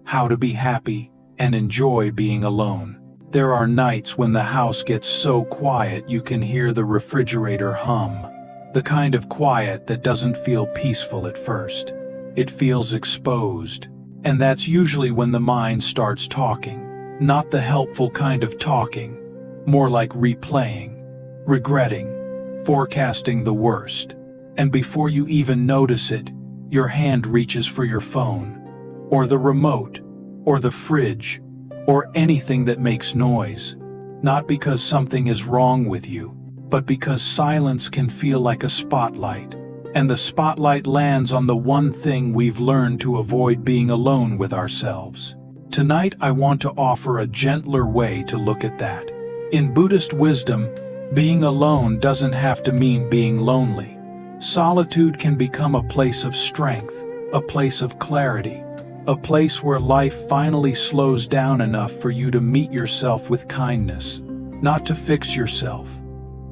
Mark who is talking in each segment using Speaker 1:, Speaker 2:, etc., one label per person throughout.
Speaker 1: how to be happy and enjoy being alone. There are nights when the house gets so quiet you can hear the refrigerator hum. The kind of quiet that doesn't feel peaceful at first. It feels exposed. And that's usually when the mind starts talking. Not the helpful kind of talking. More like replaying, regretting, forecasting the worst. And before you even notice it, your hand reaches for your phone, or the remote, or the fridge, or anything that makes noise. Not because something is wrong with you, but because silence can feel like a spotlight. And the spotlight lands on the one thing we've learned to avoid: being alone with ourselves. Tonight I want to offer a gentler way to look at that. In Buddhist wisdom, being alone doesn't have to mean being lonely. Solitude can become a place of strength, a place of clarity, a place where life finally slows down enough for you to meet yourself with kindness. Not to fix yourself,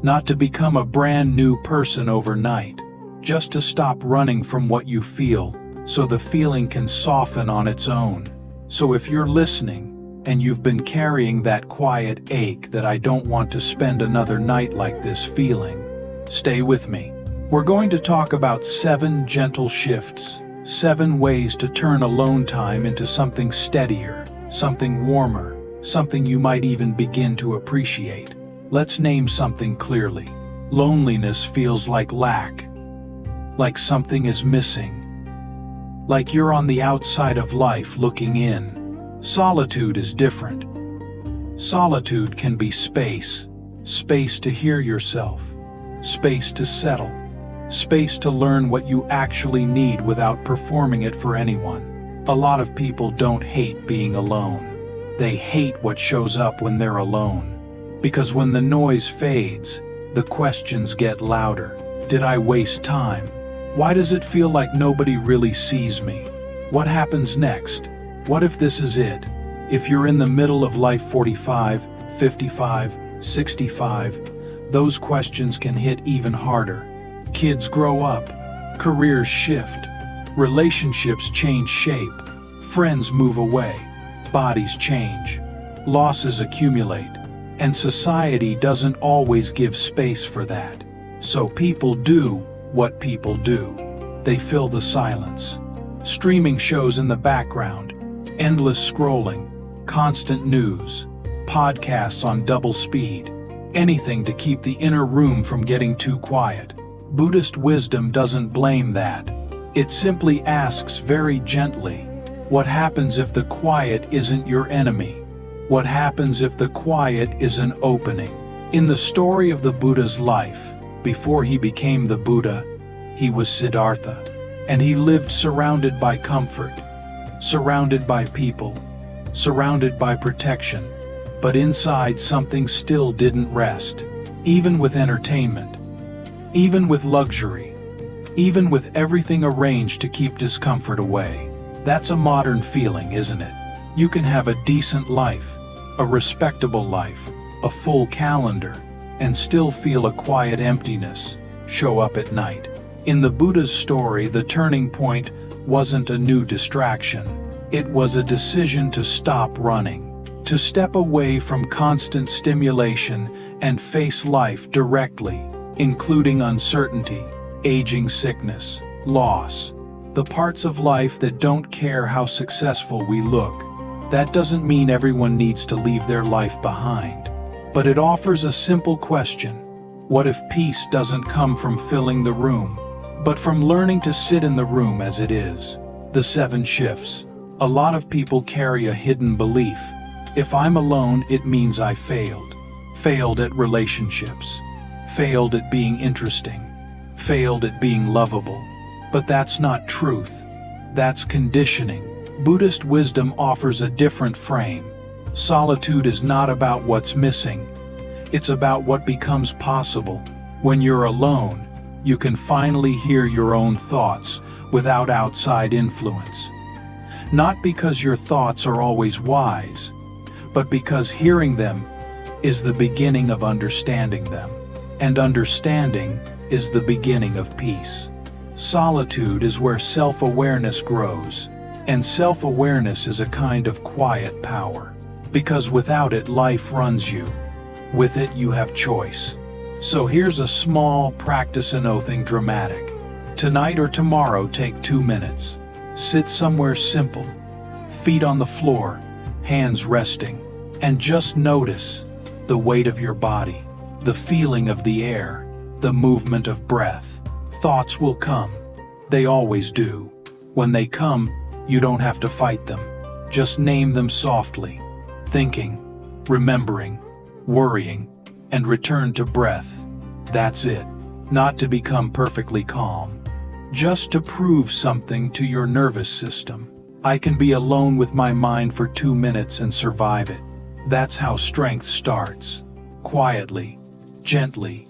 Speaker 1: not to become a brand new person overnight, just to stop running from what you feel, so the feeling can soften on its own. So if you're listening, and you've been carrying that quiet ache that I don't want to spend another night like this feeling, stay with me. We're going to talk about 7 gentle shifts, 7 ways to turn alone time into something steadier, something warmer, something you might even begin to appreciate. Let's name something clearly. Loneliness feels like lack, like something is missing, like you're on the outside of life looking in. Solitude is different. Solitude can be space, space to hear yourself, space to settle, space to learn what you actually need without performing it for anyone. A lot of people don't hate being alone. They hate what shows up when they're alone. Because when the noise fades, the questions get louder. Did I waste time? Why does it feel like nobody really sees me? What happens next? What if this is it? If you're in the middle of life 45, 55, 65, those questions can hit even harder. Kids grow up, careers shift, relationships change shape, friends move away, bodies change, losses accumulate, and society doesn't always give space for that. So people do what people do. They fill the silence. Streaming shows in the background, endless scrolling, constant news, podcasts on double speed, anything to keep the inner room from getting too quiet. Buddhist wisdom doesn't blame that. It simply asks very gently, what happens if the quiet isn't your enemy? What happens if the quiet is an opening? In the story of the Buddha's life, before he became the Buddha, he was Siddhartha, and he lived surrounded by comfort, surrounded by people, surrounded by protection, but inside something still didn't rest. Even with entertainment, even with luxury, even with everything arranged to keep discomfort away. That's a modern feeling, isn't it? You can have a decent life, a respectable life, a full calendar, and still feel a quiet emptiness show up at night. In the Buddha's story, the turning point wasn't a new distraction. It was a decision to stop running, to step away from constant stimulation and face life directly, including uncertainty, aging, sickness, loss, the parts of life that don't care how successful we look. That doesn't mean everyone needs to leave their life behind, but it offers a simple question. What if peace doesn't come from filling the room, but from learning to sit in the room as it is? The 7 shifts. A lot of people carry a hidden belief. If I'm alone, it means I failed. Failed at relationships. Failed at being interesting. Failed at being lovable. But that's not truth. That's conditioning. Buddhist wisdom offers a different frame. Solitude is not about what's missing. It's about what becomes possible. When you're alone, you can finally hear your own thoughts without outside influence. Not because your thoughts are always wise, but because hearing them is the beginning of understanding them. And understanding is the beginning of peace. Solitude is where self-awareness grows, And self-awareness is a kind of quiet power. Because without it, life runs you. With it, you have choice. So here's a small practice in nothing dramatic. Tonight or tomorrow, take 2 minutes. Sit somewhere simple. Feet on the floor, hands resting. And just notice the weight of your body, the feeling of the air, the movement of breath. Thoughts will come. They always do. When they come, you don't have to fight them. Just name them softly. Thinking, remembering, worrying, and return to breath. That's it. Not to become perfectly calm. Just to prove something to your nervous system. I can be alone with my mind for 2 minutes and survive it. That's how strength starts. Quietly, gently,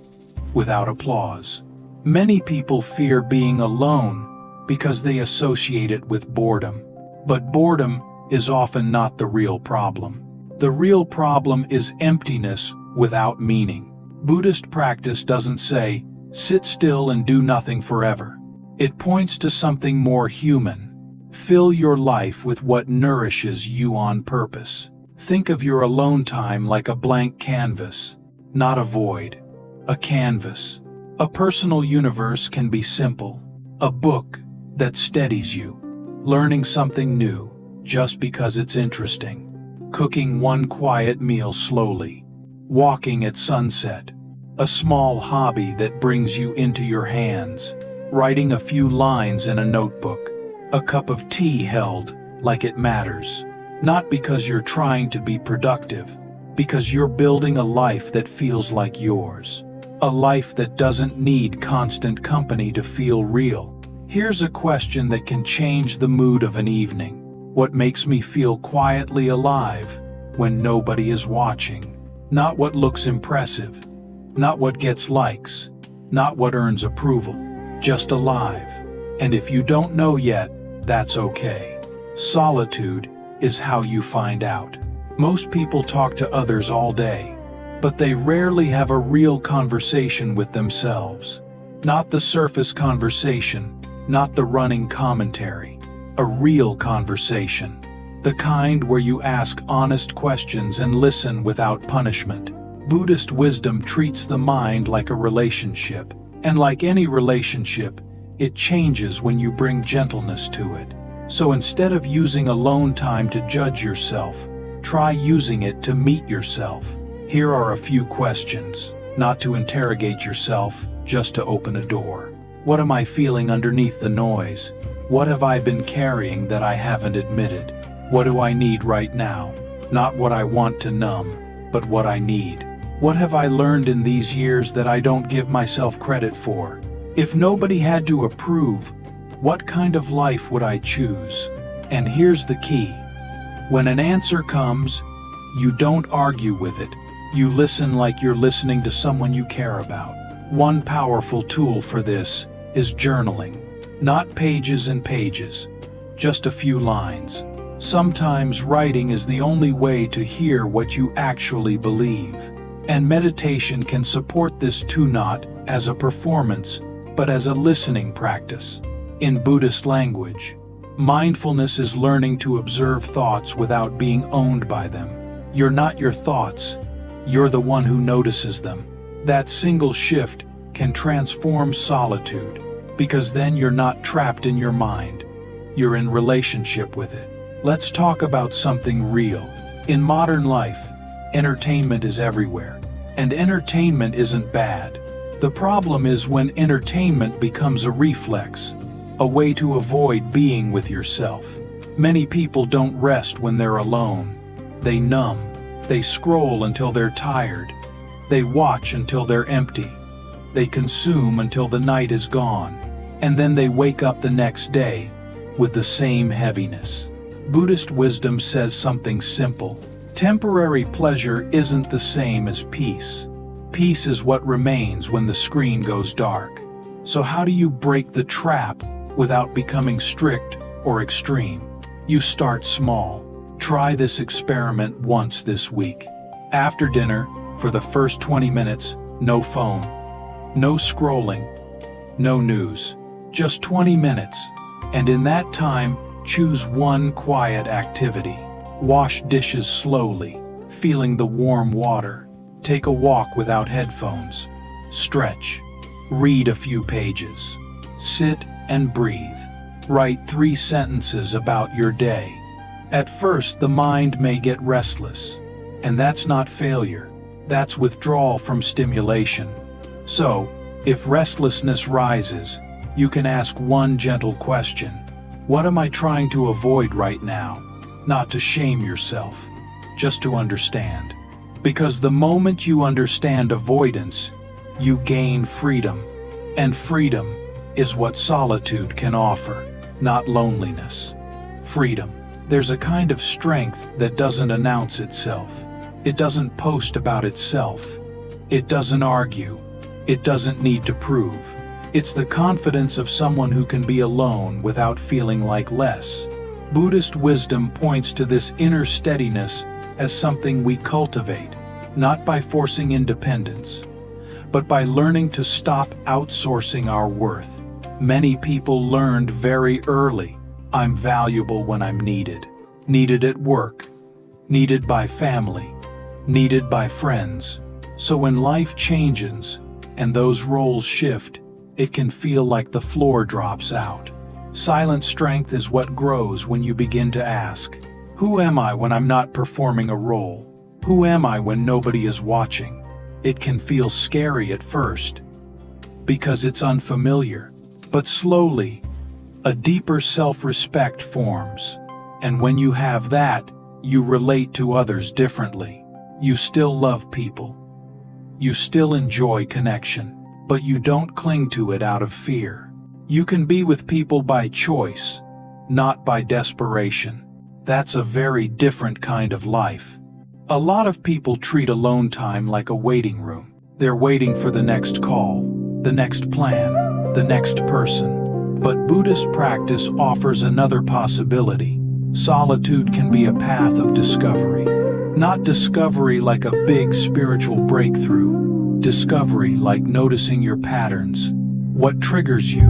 Speaker 1: without applause. Many people fear being alone because they associate it with boredom. But boredom is often not the real problem. The real problem is emptiness without meaning. Buddhist practice doesn't say, sit still and do nothing forever. It points to something more human. Fill your life with what nourishes you on purpose. Think of your alone time like a blank canvas, not a void, a canvas. A personal universe can be simple, a book that steadies you, learning something new just because it's interesting, cooking one quiet meal slowly, walking at sunset, a small hobby that brings you into your hands, writing a few lines in a notebook, a cup of tea held like it matters, not because you're trying to be productive, because you're building a life that feels like yours. A life that doesn't need constant company to feel real. Here's a question that can change the mood of an evening. What makes me feel quietly alive when nobody is watching? Not what looks impressive, not what gets likes, not what earns approval, just alive. And if you don't know yet, that's okay. Solitude is how you find out. Most people talk to others all day, but they rarely have a real conversation with themselves. Not the surface conversation, not the running commentary. A real conversation. The kind where you ask honest questions and listen without punishment. Buddhist wisdom treats the mind like a relationship. And like any relationship, it changes when you bring gentleness to it. So instead of using alone time to judge yourself, try using it to meet yourself. Here are a few questions, not to interrogate yourself, just to open a door. What am I feeling underneath the noise? What have I been carrying that I haven't admitted? What do I need right now? Not what I want to numb, but what I need. What have I learned in these years that I don't give myself credit for? If nobody had to approve, what kind of life would I choose? And here's the key. When an answer comes, you don't argue with it. You listen like you're listening to someone you care about. One powerful tool for this is journaling. Not pages and pages, just a few lines. Sometimes writing is the only way to hear what you actually believe. And meditation can support this too, not as a performance, but as a listening practice. In Buddhist language, mindfulness is learning to observe thoughts without being owned by them. You're not your thoughts. You're the one who notices them. That single shift can transform solitude, because then you're not trapped in your mind. You're in relationship with it. Let's talk about something real. In modern life, entertainment is everywhere. And entertainment isn't bad. The problem is when entertainment becomes a reflex, a way to avoid being with yourself. Many people don't rest when they're alone. They numb. They scroll until they're tired. They watch until they're empty. They consume until the night is gone. And then they wake up the next day with the same heaviness. Buddhist wisdom says something simple. Temporary pleasure isn't the same as peace. Peace is what remains when the screen goes dark. So how do you break the trap without becoming strict or extreme? You start small. Try this experiment once this week. After dinner, for the first 20 minutes, no phone, no scrolling, no news. Just 20 minutes. And in that time, Choose one quiet activity. Wash dishes slowly, feeling the warm water. Take a walk without headphones. Stretch. Read a few pages. Sit and breathe. Write 3 sentences about your day. At first, the mind may get restless. And that's not failure. That's withdrawal from stimulation. So, if restlessness rises, you can ask one gentle question. What am I trying to avoid right now? Not to shame yourself, just to understand. Because the moment you understand avoidance, you gain freedom. And freedom is what solitude can offer, not loneliness. Freedom. There's a kind of strength that doesn't announce itself. It doesn't post about itself. It doesn't argue. It doesn't need to prove. It's the confidence of someone who can be alone without feeling like less. Buddhist wisdom points to this inner steadiness as something we cultivate, not by forcing independence, but by learning to stop outsourcing our worth. Many people learned very early, I'm valuable when I'm needed. Needed at work, needed by family, needed by friends. So when life changes and those roles shift, it can feel like the floor drops out. Silent strength is what grows when you begin to ask, who am I when I'm not performing a role? Who am I when nobody is watching? It can feel scary at first, because it's unfamiliar. But slowly, a deeper self-respect forms. And when you have that, you relate to others differently. You still love people. You still enjoy connection, but you don't cling to it out of fear. You can be with people by choice, not by desperation. That's a very different kind of life. A lot of people treat alone time like a waiting room. They're waiting for the next call, the next plan, the next person. But Buddhist practice offers another possibility. Solitude can be a path of discovery. Not discovery like a big spiritual breakthrough. Discovery like noticing your patterns. What triggers you?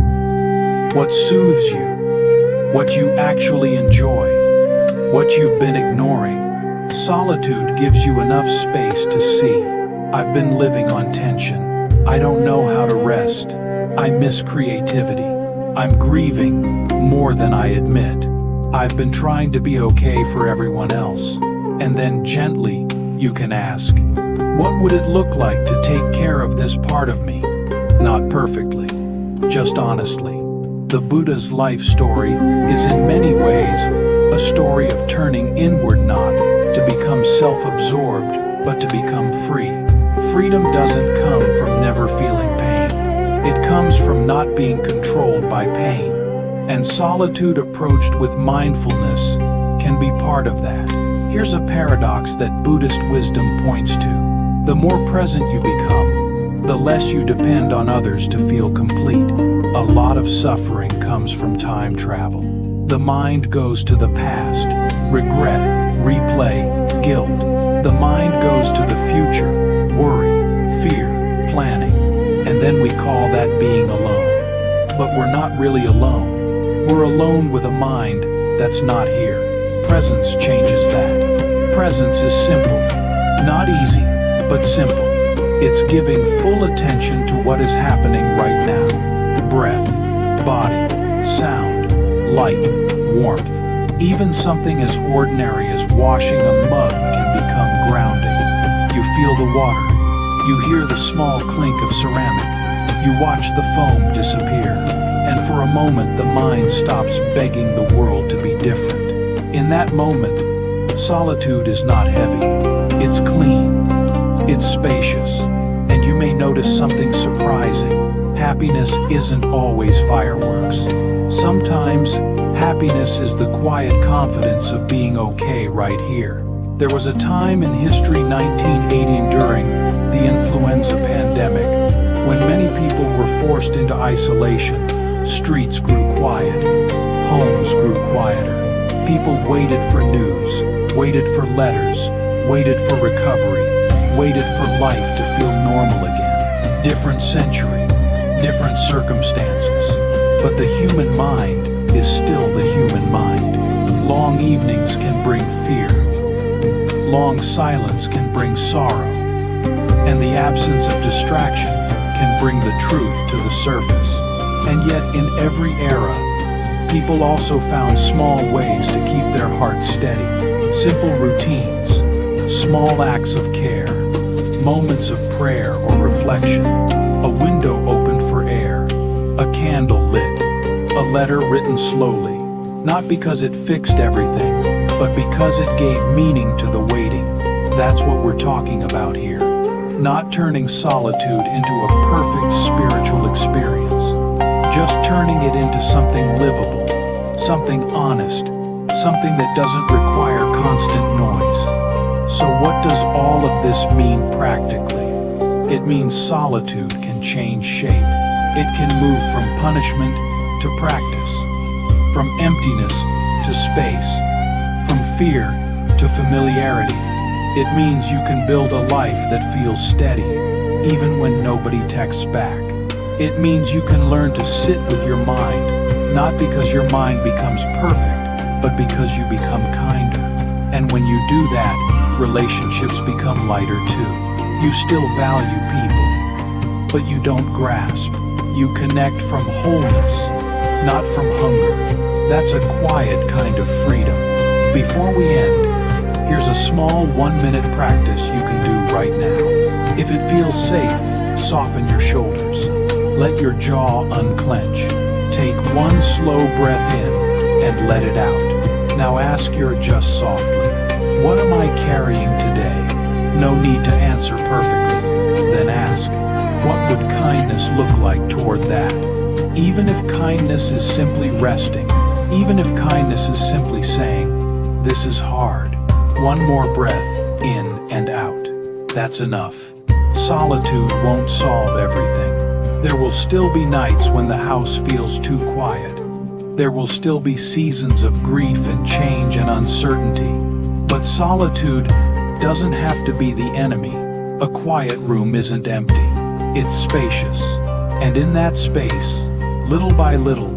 Speaker 1: What soothes you? What you actually enjoy? What you've been ignoring? Solitude gives you enough space to see. I've been living on tension. I don't know how to rest. I miss creativity. I'm grieving more than I admit. I've been trying to be okay for everyone else. And then gently, you can ask, what would it look like to take care of this part of me? Not perfectly, just honestly. The Buddha's life story is in many ways a story of turning inward, not to become self-absorbed, but to become free. Freedom doesn't come from never feeling pain. It comes from not being controlled by pain. And solitude approached with mindfulness can be part of that. Here's a paradox that Buddhist wisdom points to. The more present you become, the less you depend on others to feel complete. A lot of suffering comes from time travel. The mind goes to the past, regret, replay, guilt. The mind goes to the future, worry, fear, planning. And then we call that being alone. But we're not really alone. We're alone with a mind that's not here. Presence changes that. Presence is simple. Not easy, but simple. It's giving full attention to what is happening right now. Breath, body, sound, light, warmth. Even something as ordinary as washing a mug can become grounding. You feel the water. You hear the small clink of ceramic. You watch the foam disappear. And for a moment the mind stops begging the world to be different. In that moment, solitude is not heavy. It's clean. It's spacious. And you may notice something surprising. Happiness isn't always fireworks. Sometimes, happiness is the quiet confidence of being okay right here. There was a time in history, 1980, during the influenza pandemic, when many people were forced into isolation. Streets grew quiet. Homes grew quieter. People waited for news, waited for letters, waited for recovery, waited for life to feel normal again. Different century, different circumstances. But the human mind is still the human mind. Long evenings can bring fear. Long silence can bring sorrow. And the absence of distraction can bring the truth to the surface. And yet, in every era, people also found small ways to keep their hearts steady. Simple routines, small acts of care, moments of prayer or reflection, a window opened for air, a candle lit, a letter written slowly, not because it fixed everything, but because it gave meaning to the waiting. That's what we're talking about here. Not turning solitude into a perfect spiritual experience, just turning it into something livable, something honest, something that doesn't require constant noise. So what does all of this mean practically? It means solitude can change shape. It can move from punishment to practice, from emptiness to space, from fear to familiarity. It means you can build a life that feels steady, even when nobody texts back. It means you can learn to sit with your mind, not because your mind becomes perfect, but because you become kinder. And when you do that, relationships become lighter too. You still value people, but you don't grasp. You connect from wholeness, not from hunger. That's a quiet kind of freedom. Before we end, here's a small 1-minute practice you can do right now. If it feels safe, soften your shoulders. Let your jaw unclench. Take one slow breath in and let it out. Now ask your just softly, what am I carrying today? No need to answer perfectly. Then ask, what would kindness look like toward that? Even if kindness is simply resting, even if kindness is simply saying, this is hard. One more breath, in and out. That's enough. Solitude won't solve everything. There will still be nights when the house feels too quiet. There will still be seasons of grief and change and uncertainty. But solitude doesn't have to be the enemy. A quiet room isn't empty. It's spacious. And in that space, little by little,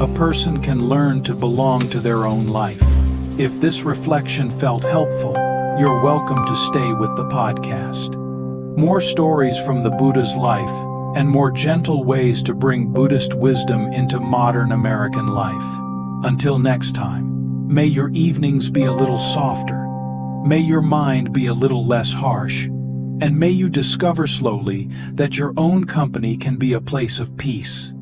Speaker 1: a person can learn to belong to their own life. If this reflection felt helpful, you're welcome to stay with the podcast. More stories from the Buddha's life, and more gentle ways to bring Buddhist wisdom into modern American life. Until next time, may your evenings be a little softer. May your mind be a little less harsh. And may you discover slowly that your own company can be a place of peace.